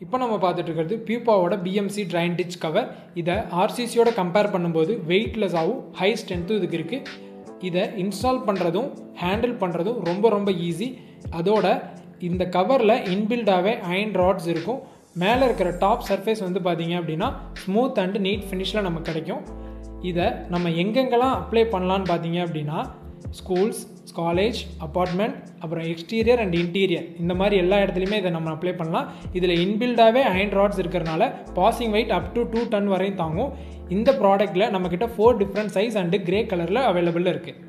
இப்போ நம்ம பார்த்துட்டு இருக்கிறது பியூபாவோட பிஎம்சி ட்ரைன் டிச் கவர். இதை ஆர்சிசியோட கம்பேர் பண்ணும்போது வெயிட்லெஸ்ஸாகவும் ஹை ஸ்ட்ரென்த்தும் இதுக்கு இருக்குது. இதை இன்ஸ்டால் பண்ணுறதும் ஹேண்டில் பண்ணுறதும் ரொம்ப ரொம்ப ஈஸி. அதோட இந்த கவரில் இன்பில்டாகவே அயன் ராட்ஸ் இருக்கும். மேலே இருக்கிற டாப் சர்ஃபேஸ் வந்து பார்த்தீங்க அப்படின்னா ஸ்மூத் அண்ட் நீட் ஃபினிஷில் நமக்கு கிடைக்கும். இதை நம்ம எங்கெங்கெல்லாம் அப்ளை பண்ணலான்னு பார்த்தீங்க அப்படின்னா ஸ்கூல்ஸ், காலேஜ், அப்பார்ட்மெண்ட், அப்புறம் எக்ஸ்டீரியர் அண்ட் இன்டீரியர், இந்த மாதிரி எல்லா இடத்துலையுமே இதை நம்ம அப்ளை பண்ணலாம். இதில் இன்பில்டாகவே அயன் ராட்ஸ் இருக்கிறனால passing weight up to 2 ton வரையும் தாங்கும். இந்த ப்ராடக்ட்டில் நம்மக்கிட்ட 4 டிஃப்ரெண்ட் சைஸ் அண்டு கிரே கலரில் அவைலபிள் இருக்குது.